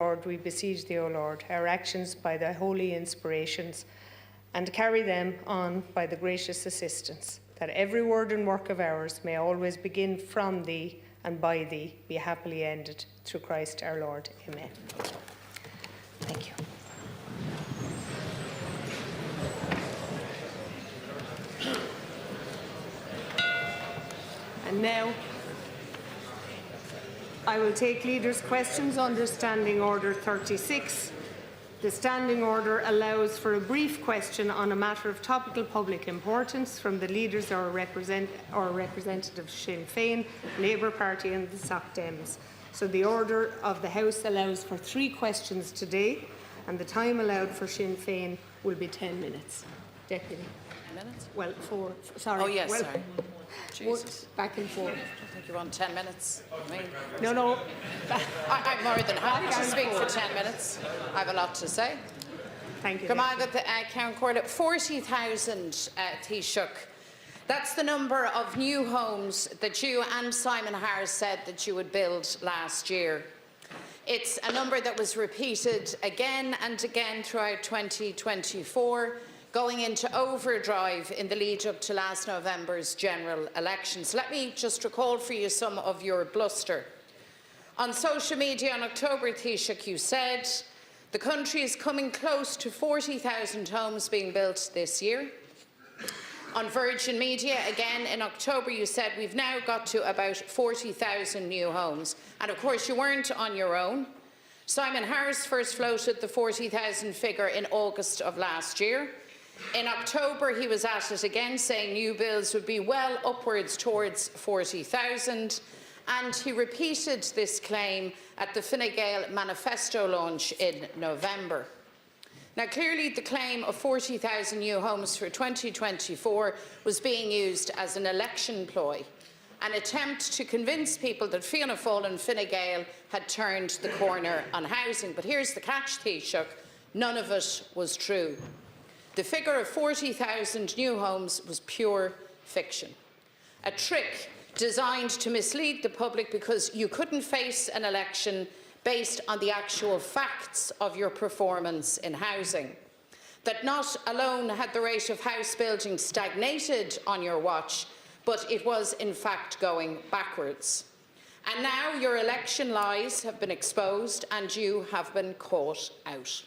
Lord, we beseech thee, O Lord, our actions by thy holy inspirations, and carry them on by the gracious assistance, that every word and work of ours may always begin from thee and by thee, be happily ended, through Christ our Lord. Amen. Thank you. And now I will take leaders' questions under Standing Order 36. The Standing Order allows for a brief question on a matter of topical public importance from the leaders or representatives Sinn Féin, Labour Party and the Soc Dems. So the Order of the House allows for 3 questions today, and the time allowed for Sinn Féin will be 10 minutes. Deputy. Minutes? Well, 4. Sorry. Oh, yes, well, sorry. Jesus. Back and forth. I think you're on 10 minutes. No. I'm more than happy to speak for 10 minutes. I have a lot to say. Thank you. Count Corlett, 40,000 Taoiseach. That's the number of new homes that you and Simon Harris said that you would build last year. It's a number that was repeated again and again throughout 2024, going into overdrive in the lead up to last November's general elections. Let me just recall for you some of your bluster. On social media on October, Taoiseach, you said the country is coming close to 40,000 homes being built this year. On Virgin Media, again in October, you said we've now got to about 40,000 new homes. And of course, you weren't on your own. Simon Harris first floated the 40,000 figure in August of last year. In October, he was at it again, saying new builds would be well upwards towards 40,000, and he repeated this claim at the Fine Gael manifesto launch in November. Now, clearly the claim of 40,000 new homes for 2024 was being used as an election ploy, an attempt to convince people that Fianna Fáil and Fine Gael had turned the corner on housing. But here's the catch, Taoiseach, none of it was true. The figure of 40,000 new homes was pure fiction, a trick designed to mislead the public because you couldn't face an election based on the actual facts of your performance in housing. That not alone had the rate of house building stagnated on your watch, but it was in fact going backwards. And now your election lies have been exposed and you have been caught out.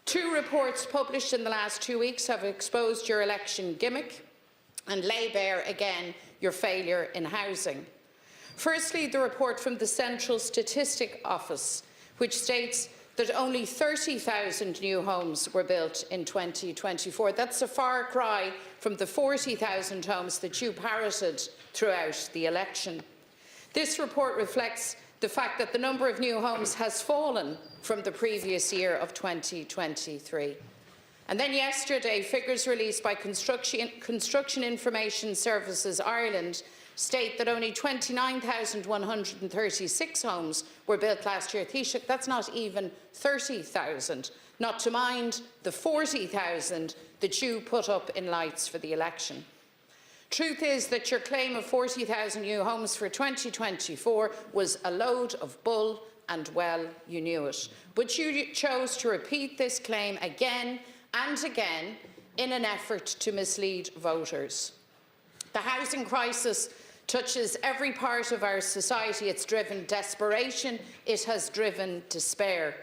2 reports published in the last 2 weeks have exposed your election gimmick and lay bare again your failure in housing. Firstly, the report from the Central Statistic Office, which states that only 30,000 new homes were built in 2024. That's a far cry from the 40,000 homes that you parroted throughout the election. This report reflects the fact that the number of new homes has fallen from the previous year of 2023. And then yesterday, figures released by Construction Information Services Ireland state that only 29,136 homes were built last year. Taoiseach, that's not even 30,000, not to mind the 40,000 that you put up in lights for the election. Truth is that your claim of 40,000 new homes for 2024 was a load of bull, and well, you knew it. But you chose to repeat this claim again and again in an effort to mislead voters. The housing crisis touches every part of our society. It's driven desperation, it has driven despair.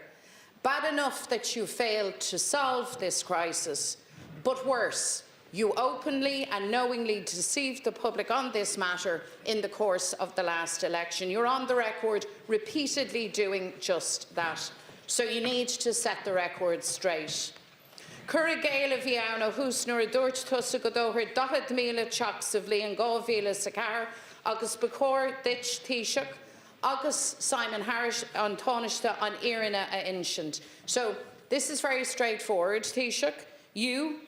Bad enough that you failed to solve this crisis, but worse, you openly and knowingly deceived the public on this matter in the course of the last election. You're on the record repeatedly doing just that. So you need to set the record straight. Cura Gael of Eowyn hús nuair a dúirt tusa go dóthir 10,000 teach sa bhliain 2000 sa ceathair agus bacóir dit Taoiseach agus Simon Harris an Taoiseach an Éireanna a insint. So this is very straightforward, Taoiseach. You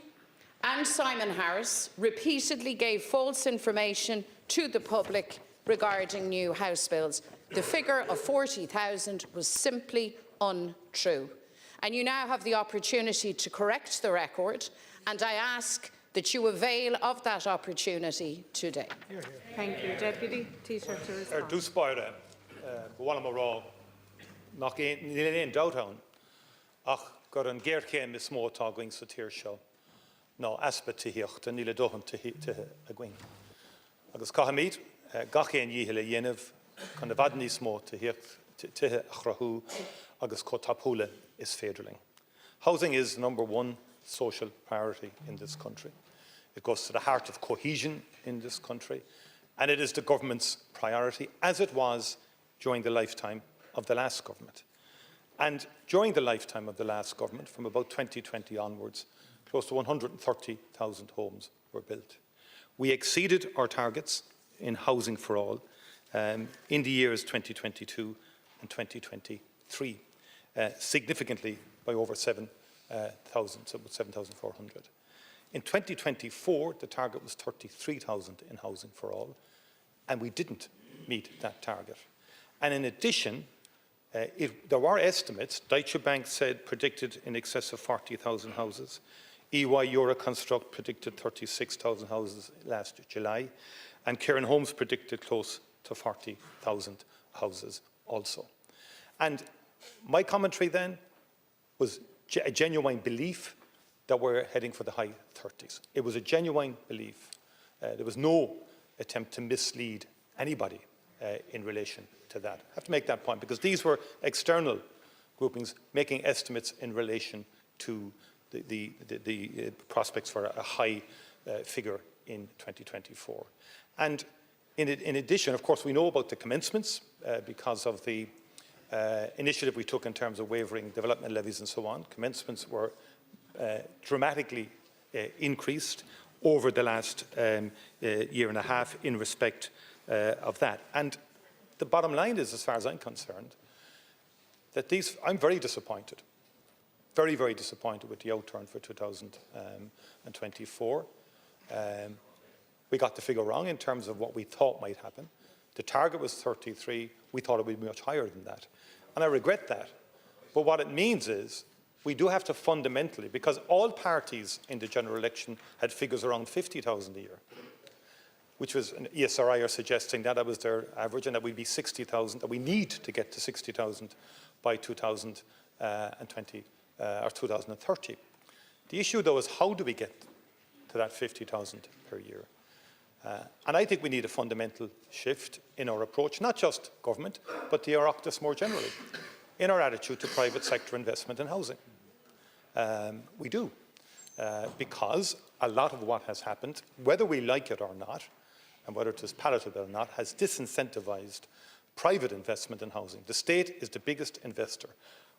and Simon Harris repeatedly gave false information to the public regarding new house builds. The figure of 40,000 was simply untrue. And you now have the opportunity to correct the record, and I ask that you avail of that opportunity today. Thank you. Deputy Taoiseach to respond. Dús Báire, bhfuil am rá nach níl downtown ach gur an géirchéim is mó tá going sa tír seo nó aspa tíocht a níle dohan tuthe a going. Agus cahamid gachéin dhíhile dhéanamh chun na bhad níos mó tuthe a chrathú agus có tapúla is féidirling. Housing is number one social priority in this country. It goes to the heart of cohesion in this country, and it is the government's priority, as it was during the lifetime of the last government. And during the lifetime of the last government, from about 2020 onwards, close to 130,000 homes were built. We exceeded our targets in housing for all in the years 2022 and 2023, significantly by over 7,000, so about 7,400. In 2024, the target was 33,000 in housing for all, and we didn't meet that target. And in addition, there were estimates. Deutsche Bank predicted in excess of 40,000 houses. EY Euroconstruct predicted 36,000 houses last July, and Kieran Holmes predicted close to 40,000 houses also. And my commentary then was a genuine belief that we're heading for the high 30s. It was a genuine belief. There was no attempt to mislead anybody in relation to that. I have to make that point because these were external groupings making estimates in relation to the prospects for a high figure in 2024. And in addition, of course, we know about the commencements because of the initiative we took in terms of waiving development levies and so on. Commencements were dramatically increased over the last year and a half in respect of that. And the bottom line is, as far as I'm concerned, that I'm very disappointed, very, very disappointed with the outturn for 2024. We got the figure wrong in terms of what we thought might happen. The target was 33. We thought it would be much higher than that. And I regret that. But what it means is we do have to fundamentally, because all parties in the general election had figures around 50,000 a year, which was an ESRI are suggesting that was their average and that we'd be 60,000, that we need to get to 60,000 by 2020 or 2030. The issue, though, is how do we get to that 50,000 per year? And I think we need a fundamental shift in our approach, not just government, but the Oireachtas more generally, in our attitude to private sector investment in housing. We do, because a lot of what has happened, whether we like it or not, and whether it is palatable or not, has disincentivized private investment in housing. The state is the biggest investor.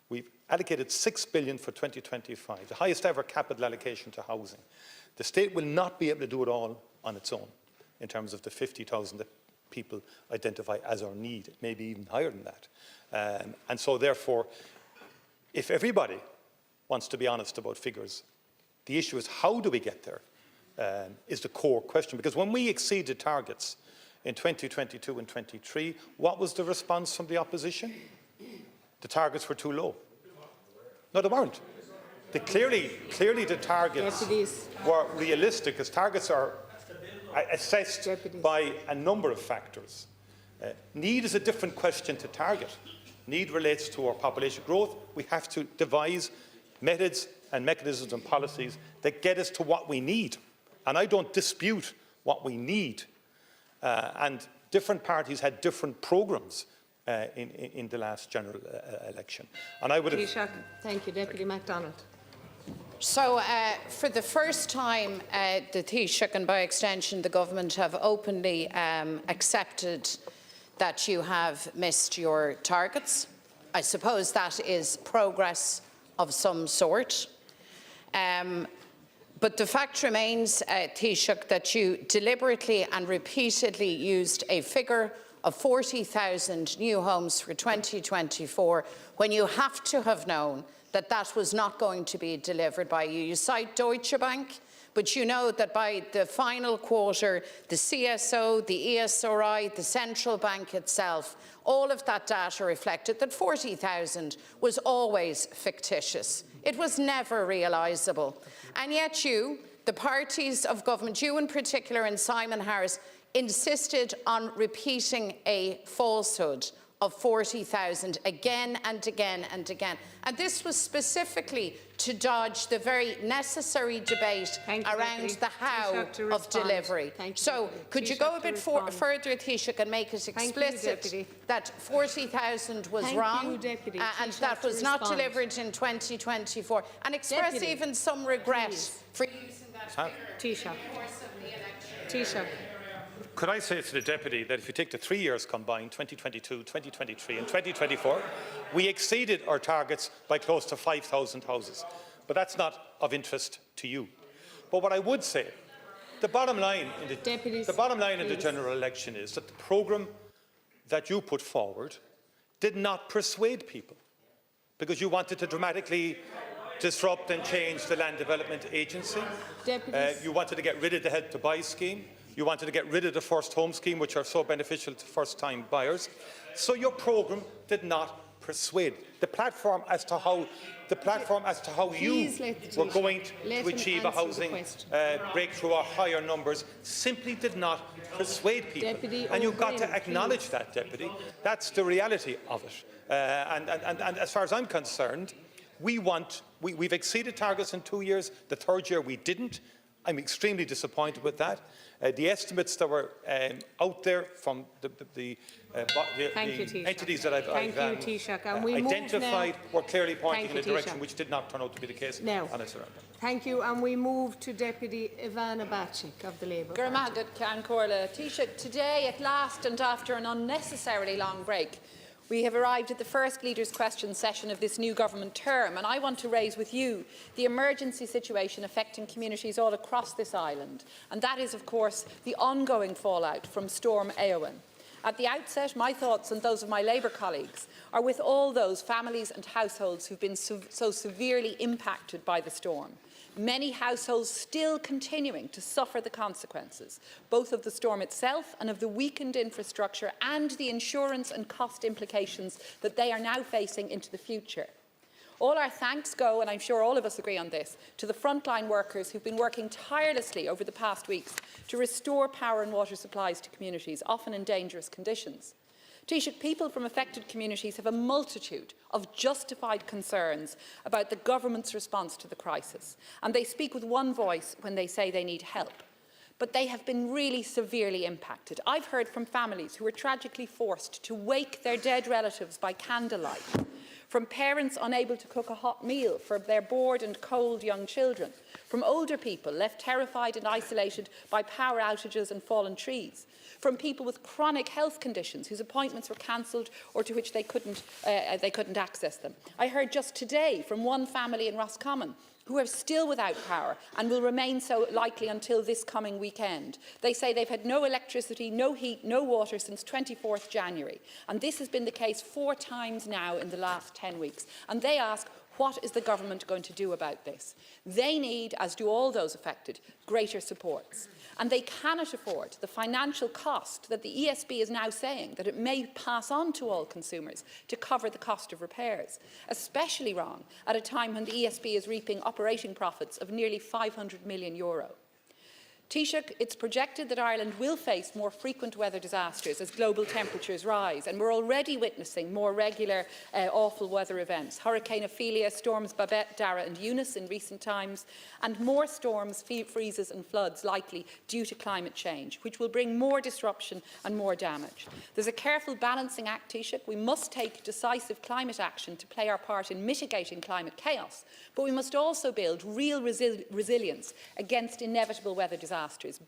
We've allocated $6 billion for 2025, the highest ever capital allocation to housing. The state will not be able to do it all on its own in terms of the 50,000 that people identify as our need, maybe even higher than that. And so therefore, if everybody wants to be honest about figures, the issue is how do we get there is the core question. Because when we exceeded targets in 2022 and 23, what was the response from the opposition? The targets were too low. No, they weren't. Clearly the targets were realistic, because targets are assessed by a number of factors. Need is a different question to target. Need relates to our population growth. We have to devise methods and mechanisms and policies that get us to what we need. And I don't dispute what we need. And different parties had different programmes in the last general election. And I would have... Thank you, Deputy MacDonald. So, for the first time, the Taoiseach and by extension the government have openly accepted that you have missed your targets. I suppose that is progress of some sort. But the fact remains, Taoiseach, that you deliberately and repeatedly used a figure of 40,000 new homes for 2024 when you have to have known that that was not going to be delivered by you. You cite Deutsche Bank, but you know that by the final quarter, the CSO, the ESRI, the central bank itself, all of that data reflected that 40,000 was always fictitious. It was never realisable. And yet you, the parties of government, you in particular and Simon Harris, insisted on repeating a falsehood of 40,000 again and again and again. And this was specifically to dodge the very necessary debate around the how of delivery. So could you go a bit further, Taoiseach, and make it explicit that 40,000 was wrong and that was not delivered in 2024, and express even some regret for using that figure in the course of the election? Taoiseach. Could I say to the Deputy that if you take the 3 years combined, 2022, 2023 and 2024, we exceeded our targets by close to 5,000 houses. But that's not of interest to you. But what I would say, the bottom line in the general election is that the programme that you put forward did not persuade people, because you wanted to dramatically disrupt and change the Land Development Agency. You wanted to get rid of the Help to Buy scheme. You wanted to get rid of the First Home scheme, which are so beneficial to first-time buyers. So your programme did not persuade. The platform as to how you were going to achieve a housing breakthrough or higher numbers simply did not persuade people. And you've got to acknowledge that, Deputy. That's the reality of it. And as far as I'm concerned, we've exceeded targets in 2 years. The third year we didn't. I'm extremely disappointed with that. The estimates that were out there from the entities that I've identified were clearly pointing in a direction which did not turn out to be the case. Thank you, and we move to Deputy Ivana Bacik of the Labour Party. Taoiseach, today at last, and after an unnecessarily long break, we have arrived at the first Leaders' Question session of this new government term, and I want to raise with you the emergency situation affecting communities all across this island, and that is, of course, the ongoing fallout from Storm Eowyn. At the outset, my thoughts and those of my Labour colleagues are with all those families and households who've been so severely impacted by the storm. Many households still continuing to suffer the consequences, both of the storm itself and of the weakened infrastructure and the insurance and cost implications that they are now facing into the future. All our thanks go, and I'm sure all of us agree on this, to the frontline workers who've been working tirelessly over the past weeks to restore power and water supplies to communities, often in dangerous conditions. Taoiseach, people from affected communities have a multitude of justified concerns about the government's response to the crisis, and they speak with one voice when they say they need help. But they have been really severely impacted. I've heard from families who were tragically forced to wake their dead relatives by candlelight, from parents unable to cook a hot meal for their bored and cold young children, from older people left terrified and isolated by power outages and fallen trees, from people with chronic health conditions whose appointments were cancelled or to which they couldn't access them. I heard just today from one family in Roscommon who are still without power and will remain so likely until this coming weekend. They say they've had no electricity, no heat, no water since 24th January. And this has been the case 4 times now in the last 10 weeks. And they ask, what is the government going to do about this? They need, as do all those affected, greater supports. And they cannot afford the financial cost that the ESB is now saying that it may pass on to all consumers to cover the cost of repairs. Especially wrong at a time when the ESB is reaping operating profits of nearly €500 million. Taoiseach, it's projected that Ireland will face more frequent weather disasters as global temperatures rise, and we're already witnessing more regular awful weather events. Hurricane Ophelia, storms Babette, Dara and Eunice in recent times, and more storms, freezes and floods likely due to climate change, which will bring more disruption and more damage. There's a careful balancing act, Taoiseach. We must take decisive climate action to play our part in mitigating climate chaos, but we must also build real resilience against inevitable weather disasters,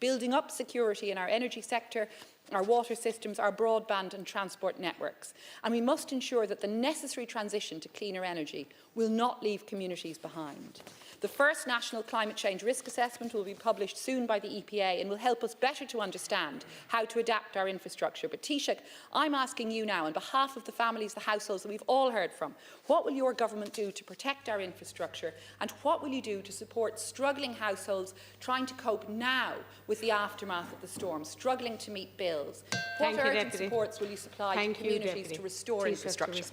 building up security in our energy sector, our water systems, our broadband and transport networks. And we must ensure that the necessary transition to cleaner energy will not leave communities behind. The first National Climate Change Risk Assessment will be published soon by the EPA and will help us better to understand how to adapt our infrastructure. But Taoiseach, I'm asking you now, on behalf of the families, the households that we've all heard from, what will your government do to protect our infrastructure, and what will you do to support struggling households trying to cope now with the aftermath of the storm, struggling to meet bills? What urgent supports will you supply to communities to restore infrastructure?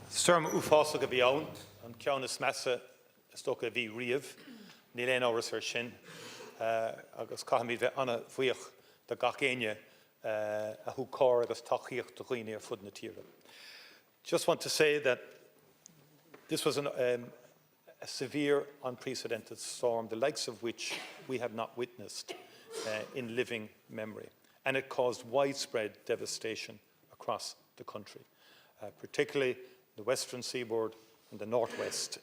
Storm Ufasa go bhí an ceannas measa stocha bhí riamh, ní léon áras ar sin, agus caihamid bheith anna bhuíoch de gach éine a húcár agus taíocht do chuoine ar fud na tíre. Just want to say that this was a severe, unprecedented storm, the likes of which we have not witnessed in living memory. And it caused widespread devastation across the country, particularly the western seaboard and the northwest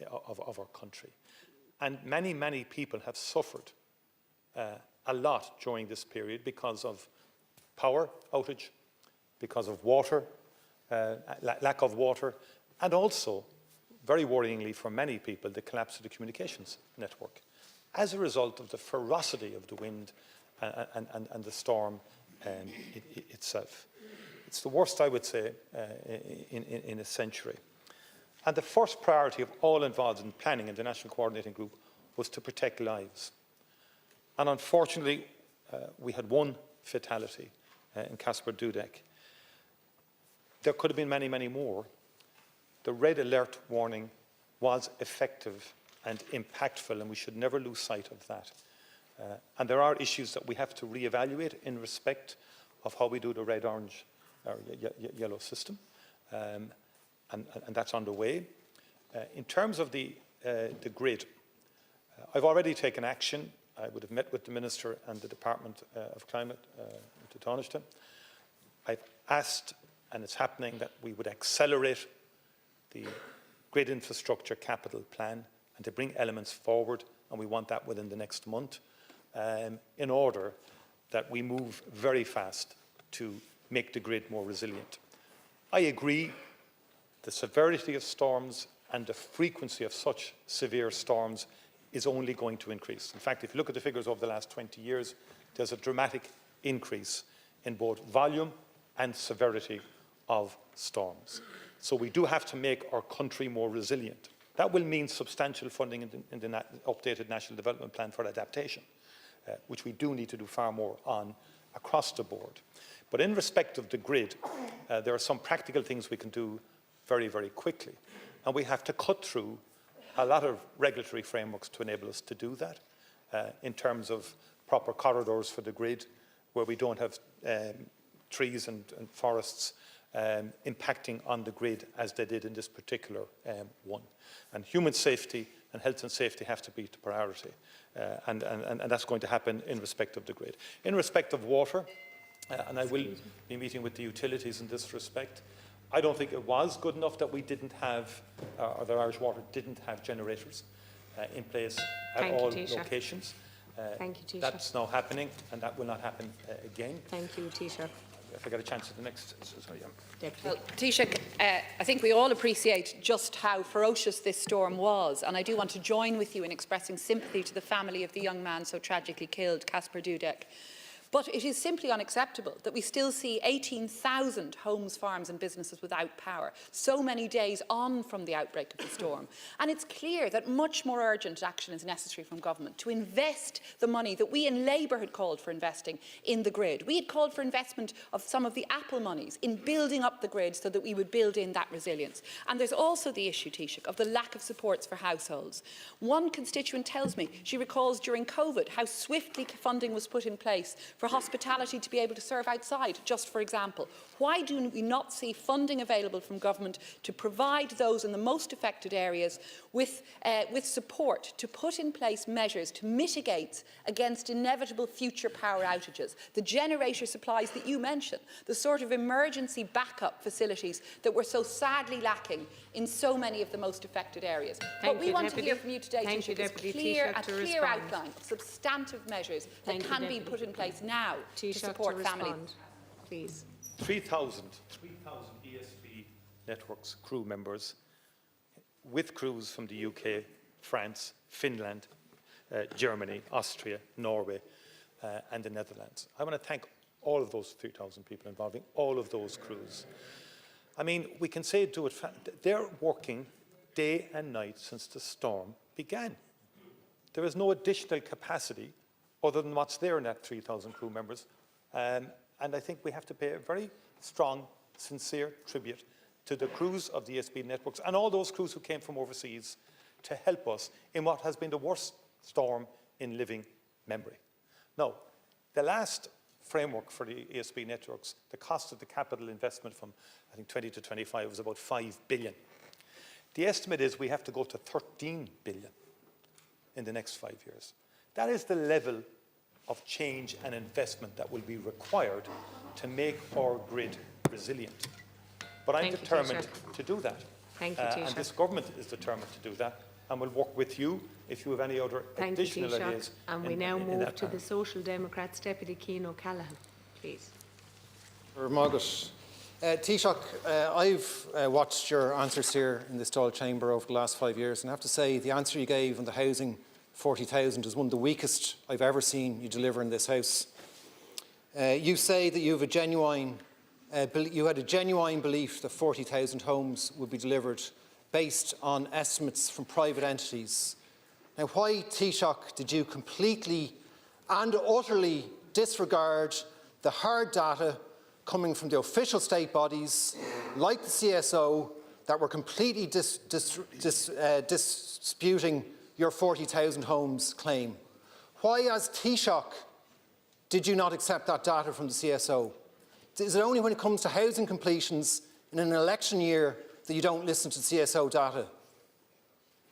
of our country. And many, many people have suffered a lot during this period because of power outage, because of water, lack of water, and also, very worryingly for many people, the collapse of the communications network as a result of the ferocity of the wind and the storm itself. It's the worst, I would say, in a century. And the first priority of all involved in planning in the National Coordinating Group was to protect lives. And unfortunately, we had one fatality in Casper Dudek. There could have been many, many more. The red alert warning was effective and impactful, and we should never lose sight of that. And there are issues that we have to reevaluate in respect of how we do the red, orange, or yellow system, and that's underway. In terms of the grid, I've already taken action. I would have met with the Minister and the Department of Climate to Taoiseach. I've asked, and it's happening, that we would accelerate the grid infrastructure capital plan and to bring elements forward, and we want that within the next month, in order that we move very fast to make the grid more resilient. I agree the severity of storms and the frequency of such severe storms is only going to increase. In fact, if you look at the figures over the last 20 years, there's a dramatic increase in both volume and severity of storms. So we do have to make our country more resilient. That will mean substantial funding in the updated National Development Plan for adaptation, which we do need to do far more on across the board. But in respect of the grid, there are some practical things we can do very, very quickly. And we have to cut through a lot of regulatory frameworks to enable us to do that, in terms of proper corridors for the grid, where we don't have trees and forests impacting on the grid as they did in this particular one. And human safety and health and safety have to be the priority, and that's going to happen in respect of the grid. In respect of water, and I will be meeting with the utilities in this respect, I don't think it was good enough that we didn't have, or that Irish Water didn't have generators in place at all locations. Thank you, Taoiseach. That's now happening, and that will not happen again. Thank you, Taoiseach. If I get a chance at the next, sorry, Well, Taoiseach, I think we all appreciate just how ferocious this storm was, and I do want to join with you in expressing sympathy to the family of the young man so tragically killed, Casper Dudek. But it is simply unacceptable that we still see 18,000 homes, farms and businesses without power, so many days on from the outbreak of the storm. And it's clear that much more urgent action is necessary from government to invest the money that we in Labour had called for investing in the grid. We had called for investment of some of the Apple monies in building up the grid so that we would build in that resilience. And there's also the issue, Taoiseach, of the lack of supports for households. One constituent tells me she recalls during COVID how swiftly funding was put in place for hospitality to be able to serve outside, just for example. Why do we not see funding available from government to provide those in the most affected areas with support to put in place measures to mitigate against inevitable future power outages? The generator supplies that you mentioned, the sort of emergency backup facilities that were so sadly lacking in so many of the most affected areas. What we want to hear from you today, Taoiseach, is a clear outline of substantive measures that can be put in place now to support families. Please. 3,000 ESB networks crew members with crews from the UK, France, Finland, Germany, Austria, Norway and the Netherlands. I want to thank all of those 3,000 people involving all of those crews. I mean, we can say do it. They're working day and night since the storm began. There is no additional capacity other than what's there in that 3,000 crew members. And I think we have to pay a very strong, sincere tribute to the crews of the ESB networks and all those crews who came from overseas to help us in what has been the worst storm in living memory. Now, the last framework for the ESB networks, the cost of the capital investment from, I think, 20 to 25 was about 5 billion. The estimate is we have to go to 13 billion in the next 5 years. That is the level of change and investment that will be required to make our grid resilient. But I'm determined to do that. Thank you, Taoiseach. And this government is determined to do that, and will work with you if you have any other additional ideas. And we now move to the Social Democrats Deputy Cian O'Callaghan, please. Margaret. Taoiseach, I've watched your answers here in this Dáil chamber over the last 5 years, and I have to say the answer you gave on the housing 40,000 is one of the weakest I've ever seen you deliver in this House. You say that you have a genuine, you had a genuine belief that 40,000 homes would be delivered based on estimates from private entities. Now, why, Taoiseach, did you completely and utterly disregard the hard data coming from the official state bodies, like the CSO, that were completely disputing your 40,000 homes claim? Why, as Taoiseach, did you not accept that data from the CSO? Is it only when it comes to housing completions in an election year that you don't listen to CSO data?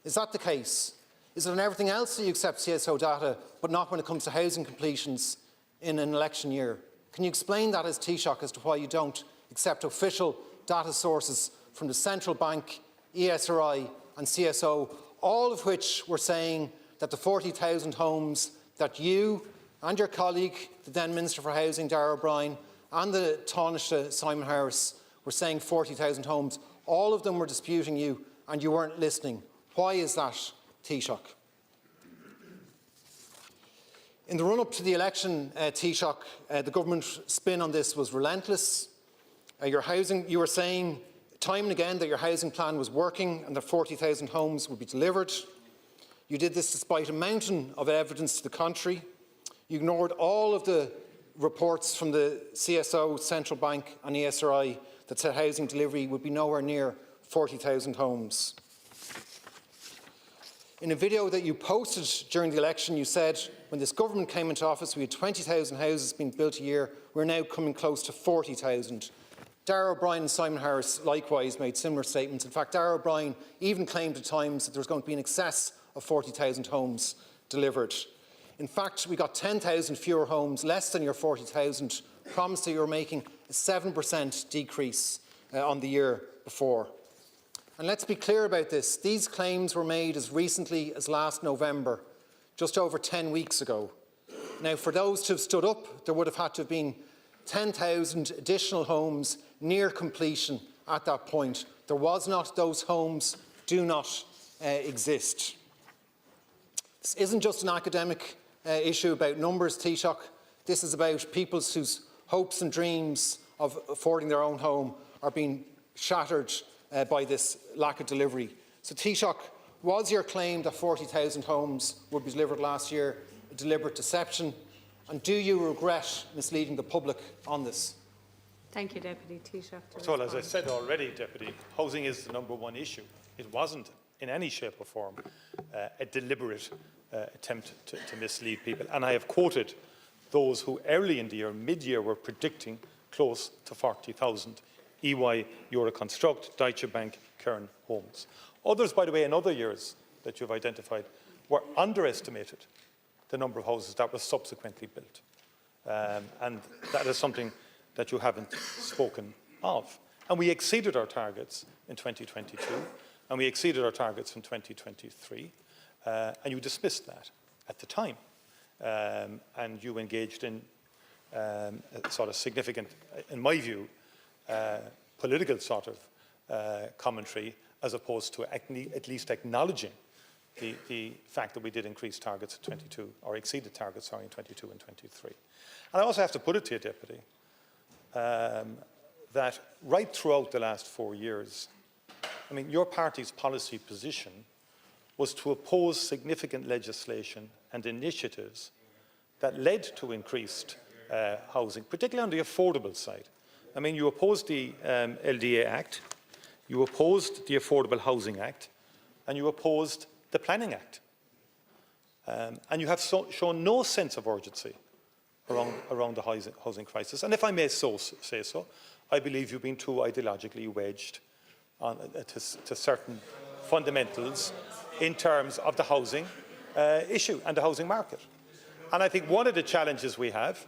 Is that the case? Is it on everything else that you accept CSO data, but not when it comes to housing completions in an election year? Can you explain that as Taoiseach as to why you don't accept official data sources from the Central Bank, ESRI and CSO, all of which were saying that the 40,000 homes that you and your colleague, the then Minister for Housing, Darragh O'Brien, and the Taoiseach, Simon Harris, were saying 40,000 homes? All of them were disputing you and you weren't listening. Why is that, Taoiseach? In the run-up to the election, Taoiseach, the government spin on this was relentless. You were saying time and again that your housing plan was working and that 40,000 homes would be delivered. You did this despite a mountain of evidence to the contrary. You ignored all of the reports from the CSO, Central Bank and ESRI that said housing delivery would be nowhere near 40,000 homes. In a video that you posted during the election, you said, when this government came into office, we had 20,000 houses being built a year. We're now coming close to 40,000. Darragh O'Brien and Simon Harris likewise made similar statements. In fact, Darragh O'Brien even claimed at times that there was going to be in excess of 40,000 homes delivered. In fact, we got 10,000 fewer homes, less than your 40,000 promise that you were making, a 7% decrease on the year before. And let's be clear about this. These claims were made as recently as last November, just over 10 weeks ago. Now, for those to have stood up, there would have had to have been 10,000 additional homes near completion at that point. There was not. Those homes do not exist. This isn't just an academic issue about numbers, Taoiseach. This is about people whose hopes and dreams of affording their own home are being shattered by this lack of delivery. So, Taoiseach, was your claim that 40,000 homes would be delivered last year a deliberate deception? And do you regret misleading the public on this? Thank you, Deputy Taoiseach. So, as I said already, Deputy, housing is the #1 issue. It wasn't in any shape or form a deliberate attempt to mislead people. And I have quoted those who early in the year, mid-year, were predicting close to 40,000. EY, Euroconstruct, Deutsche Bank, Kern Homes. Others, by the way, in other years that you've identified, were underestimated the number of houses that were subsequently built. And that is something that you haven't spoken of. And we exceeded our targets in 2022, and we exceeded our targets in 2023, and you dismissed that at the time. And you engaged in a sort of significant, in my view, political sort of commentary, as opposed to at least acknowledging the fact that we did increase targets in 22, or exceeded targets, sorry, in 22 and 23. And I also have to put it to you, Deputy, that right throughout the last 4 years, I mean, your party's policy position was to oppose significant legislation and initiatives that led to increased housing, particularly on the affordable side. I mean, you opposed the LDA Act, you opposed the Affordable Housing Act, and you opposed the Planning Act. And you have shown no sense of urgency around the housing crisis. And if I may say so, I believe you've been too ideologically wedged on, to certain fundamentals in terms of the housing issue and the housing market. And I think one of the challenges we have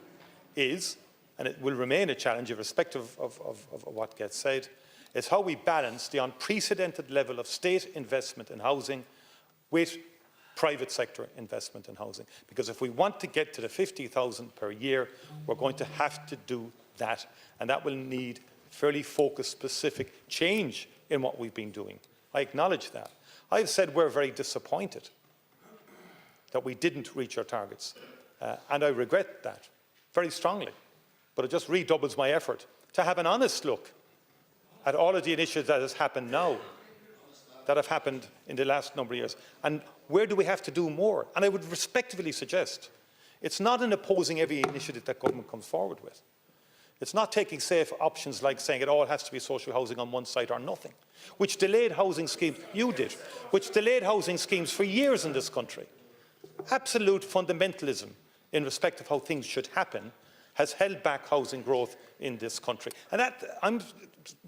is, and it will remain a challenge irrespective of what gets said, is how we balance the unprecedented level of state investment in housing with private sector investment in housing. Because if we want to get to the 50,000 per year, we're going to have to do that. And that will need fairly focused, specific change in what we've been doing. I acknowledge that. I've said we're very disappointed that we didn't reach our targets. And I regret that very strongly. But it just redoubles my effort to have an honest look at all of the initiatives that has happened now, that have happened in the last number of years. And where do we have to do more? And I would respectfully suggest it's not in opposing every initiative that government comes forward with. It's not taking safe options like saying it all has to be social housing on one side or nothing, which delayed housing schemes, you did, which delayed housing schemes for years in this country. Absolute fundamentalism in respect of how things should happen has held back housing growth in this country. And that, I'm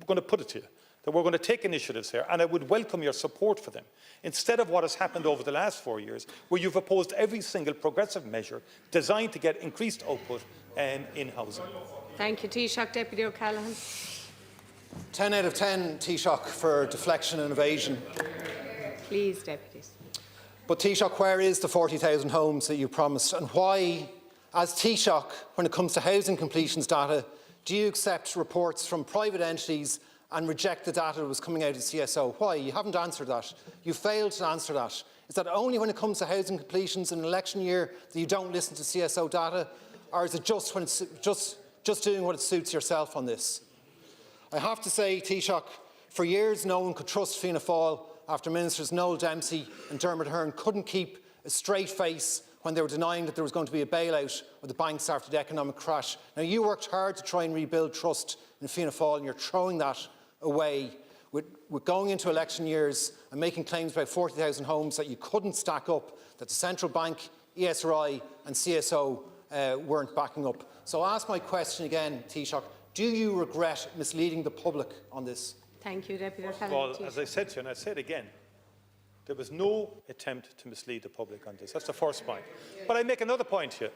going to put it to you, that we're going to take initiatives here, and I would welcome your support for them, instead of what has happened over the last 4 years, where you've opposed every single progressive measure designed to get increased output in housing. Thank you, Taoiseach. Deputy O'Callaghan. 10 out of 10, Taoiseach, for deflection and evasion. Please, deputies. But Taoiseach, where is the 40,000 homes that you promised? And why, as Taoiseach, when it comes to housing completions data, do you accept reports from private entities and reject the data that was coming out of CSO? Why? You haven't answered that. You failed to answer that. Is that only when it comes to housing completions in an election year that you don't listen to CSO data? Or is it just when it's just doing what it suits yourself on this? I have to say, Taoiseach, for years no one could trust Fianna Fáil after Ministers Noel Dempsey and Dermot Hearn couldn't keep a straight face when they were denying that there was going to be a bailout of the banks after the economic crash. Now, you worked hard to try and rebuild trust in Fianna Fáil, and you're throwing that away with going into election years and making claims about 40,000 homes that you couldn't stack up, that the Central Bank, ESRI and CSO weren't backing up. So I'll ask my question again, Taoiseach. Do you regret misleading the public on this? Thank you, Deputy O'Callaghan. Well, as I said to you, and I say it again, there was no attempt to mislead the public on this. That's the first point. But I make another point here.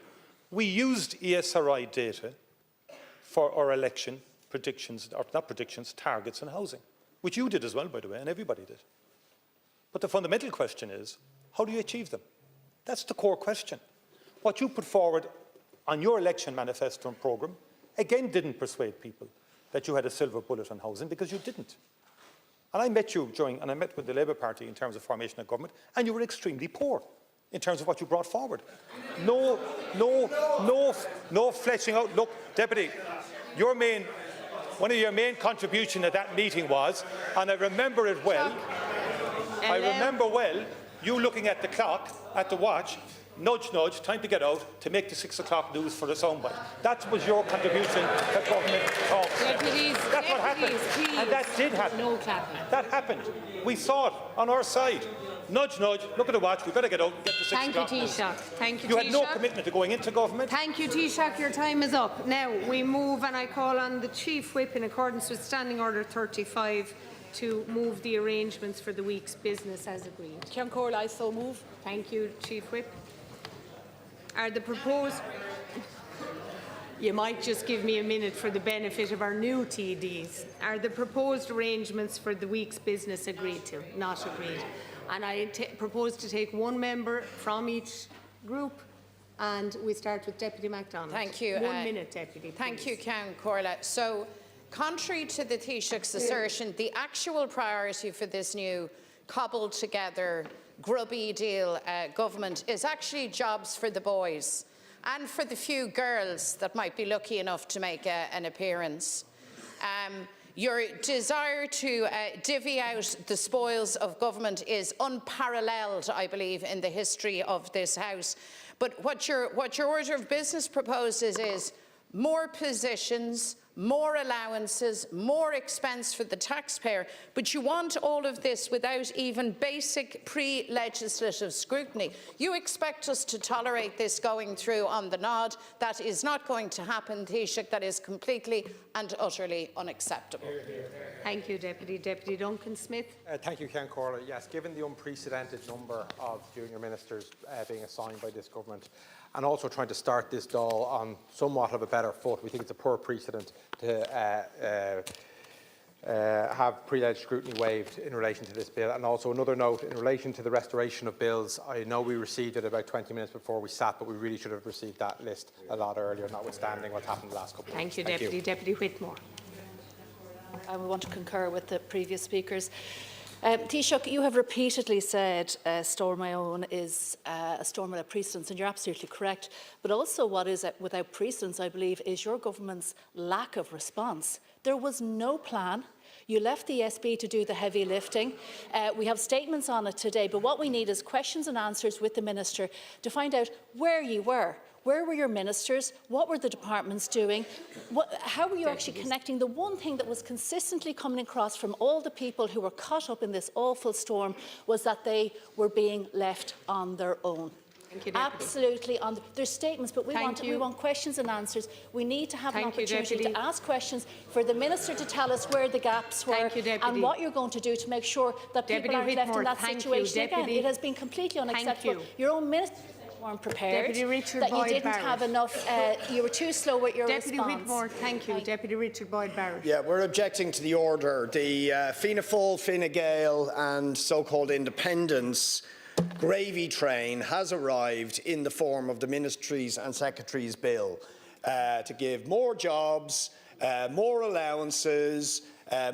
We used ESRI data for our election predictions, or not predictions, targets in housing, which you did as well, by the way, and everybody did. But the fundamental question is, how do you achieve them? That's the core question. What you put forward on your election manifesto and programme, again, didn't persuade people that you had a silver bullet on housing, because you didn't. And I met you and I met with the Labour Party in terms of formation of government, and you were extremely poor in terms of what you brought forward. No fleshing out. Look, Deputy, one of your main contributions at that meeting was, and I remember it well, you looking at the clock, at the watch, nudge, nudge, time to get out to make the 6 o'clock news for the soundbite. That was your contribution to government talks. That's what happened. Please. And that did happen. No clapping. That happened. We saw it on our side. Nudge, nudge, look at the watch, we better get out and get the 6 o'clock news. Thank you, Taoiseach. You had no commitment to going into government. Thank you, Taoiseach. Your time is up. Now we move, and I call on the Chief Whip in accordance with Standing Order 35 to move the arrangements for the week's business as agreed. Cian O'Callaghan, I so move. Thank you, Chief Whip. Are the proposed... You might just give me a minute for the benefit of our new TDs. Are the proposed arrangements for the week's business agreed to? Not agreed. And I propose to take one member from each group, and we start with Deputy MacDonald. Thank you. 1 minute, Deputy. Thank you, Cian O'Callaghan. So, contrary to the Taoiseach's assertion, the actual priority for this new cobbled together grubby deal government is actually jobs for the boys and for the few girls that might be lucky enough to make an appearance. Your desire to divvy out the spoils of government is unparalleled, I believe, in the history of this House. But what your order of business proposes is more positions, more allowances, more expense for the taxpayer, but you want all of this without even basic pre-legislative scrutiny. You expect us to tolerate this going through on the nod. That is not going to happen, Taoiseach. That is completely and utterly unacceptable. Thank you, Deputy. Deputy Duncan-Smith. Thank you, Cian O'Callaghan. Yes, given the unprecedented number of junior ministers being assigned by this government, and also trying to start this Dáil on somewhat of a better foot, we think it's a poor precedent to have pre-leg scrutiny waived in relation to this bill. And also another note in relation to the restoration of bills. I know we received it about 20 minutes before we sat, but we really should have received that list a lot earlier, notwithstanding what's happened the last couple of weeks. Thank you, Deputy. Deputy Whitmore. I want to concur with the previous speakers. Taoiseach, you have repeatedly said Storm Eowyn is a storm without precedence, and you're absolutely correct. But also what is without precedence, I believe, is your government's lack of response. There was no plan. You left the SB to do the heavy lifting. We have statements on it today, but what we need is questions and answers with the Minister to find out where you were. Where were your ministers? What were the departments doing? How were you actually connecting? The one thing that was consistently coming across from all the people who were caught up in this awful storm was that they were being left on their own. Thank you, Absolutely. There's statements, but we want questions and answers. We need to have an opportunity to ask questions for the Minister to tell us where the gaps were and what you're going to do to make sure that people aren't left in that situation again. It has been completely unacceptable. Your own Minister weren't prepared, that you didn't have enough, you were too slow with your response. Deputy Whitmore, thank you. Deputy Richard Boyd-Barrett. Yeah, we're objecting to the order. The Fianna Fáil, Fine Gael and so-called independents gravy train has arrived in the form of the Ministries and Secretaries Bill to give more jobs, more allowances,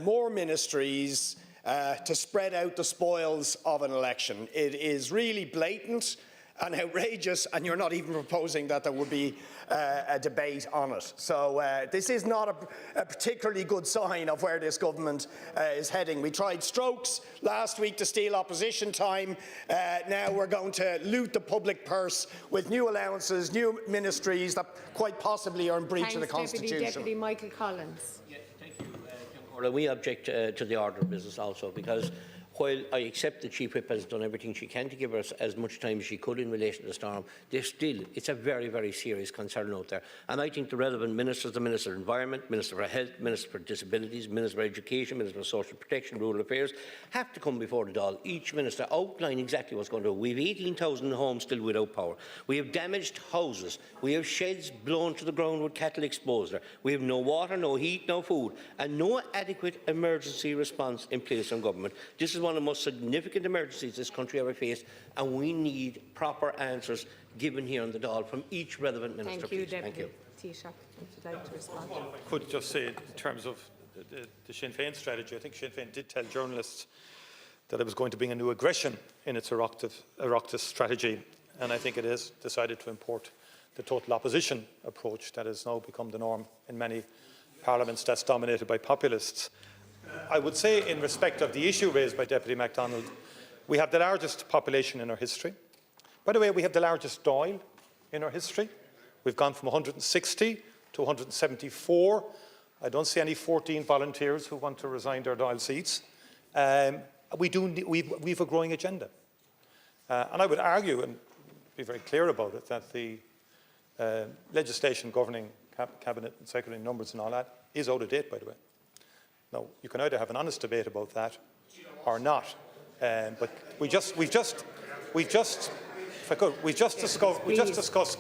more ministries, to spread out the spoils of an election. It is really blatant and outrageous, and you're not even proposing that there would be a debate on it. So this is not a particularly good sign of where this government is heading. We tried strokes last week to steal opposition time. Now we're going to loot the public purse with new allowances, new ministries that quite possibly are in breach of the Constitution. Deputy Michael Collins. Yeah, thank you, we object to the order of business also, because while I accept the Chief Whip has done everything she can to give us as much time as she could in relation to the storm, it's a very, very serious concern out there. And I think the relevant ministers, the Minister of Environment, Minister for Health, Minister for Disabilities, Minister for Education, Minister for Social Protection, Rural Affairs, have to come before the Dáil. Each minister outline exactly what's going to do. We have 18,000 homes still without power. We have damaged houses. We have sheds blown to the ground with cattle exposed there. We have no water, no heat, no food, and no adequate emergency response in place from government. This is one of the most significant emergencies this country ever faced, and we need proper answers given here on the Dáil from each relevant minister. Thank you, please. Deputy. Thank you. Taoiseach, would you like to respond? Well, I could just say, in terms of the Sinn Féin strategy, I think Sinn Féin did tell journalists that it was going to bring a new aggression in its Oireachtas strategy, and I think it has decided to import the total opposition approach that has now become the norm in many parliaments that's dominated by populists. I would say, in respect of the issue raised by Deputy MacDonald, we have the largest population in our history. By the way, we have the largest Dáil in our history. We've gone from 160 to 174. I don't see any 14 volunteers who want to resign their Dáil seats. We've a growing agenda. And I would argue, and be very clear about it, that the legislation governing cabinet and secretary numbers and all that is out of date, by the way. Now, you can either have an honest debate about that or not. But we've just discussed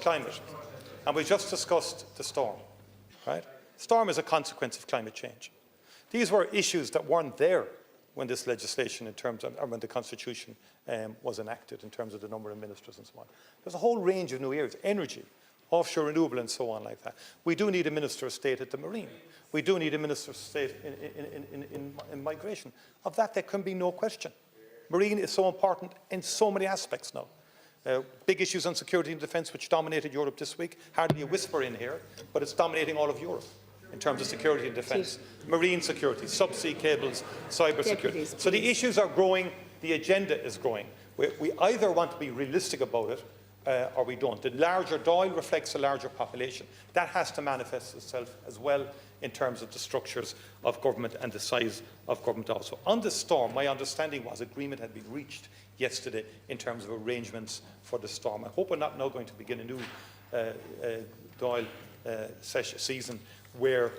climate, and we've just discussed the storm. Right? Storm is a consequence of climate change. These were issues that weren't there when this legislation, in terms of, or when the Constitution was enacted, in terms of the number of ministers and so on. There's a whole range of new areas: energy, offshore renewable, and so on like that. We do need a Minister of State at the Marine. We do need a Minister of State in migration. Of that, there can be no question. Marine is so important in so many aspects now. Big issues on security and defence, which dominated Europe this week. Hardly a whisper in here, but it's dominating all of Europe in terms of security and defence. Marine security, subsea cables, cyber security. So the issues are growing, the agenda is growing. We either want to be realistic about it, or we don't. The larger Dáil reflects a larger population. That has to manifest itself as well in terms of the structures of government and the size of government also. On the storm, my understanding was agreement had been reached yesterday in terms of arrangements for the storm. I hope we're not now going to begin a new Dáil season where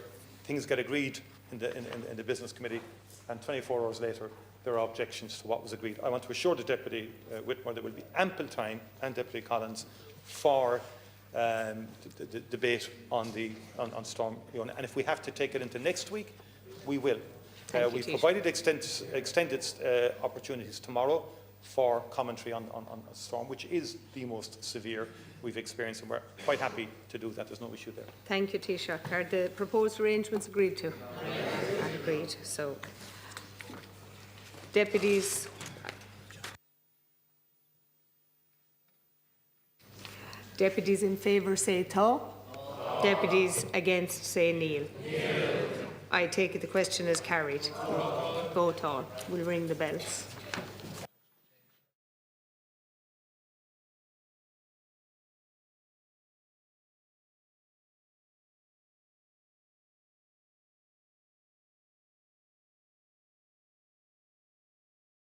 things get agreed in the Business Committee and 24 hours later there are objections to what was agreed. I want to assure the Deputy Whitmore there will be ample time, and Deputy Collins, for the debate on Storm Eowyn. And if we have to take it into next week, we will. We've provided extended opportunities tomorrow for commentary on Storm, which is the most severe we've experienced, and we're quite happy to do that. There's no issue there. Thank you, Taoiseach. Are the proposed arrangements agreed to? Yes. Agreed. So, deputies. Deputies in favour say Tá. Deputies against say Níl. I take it the question is carried. Vote on. We'll ring the bells.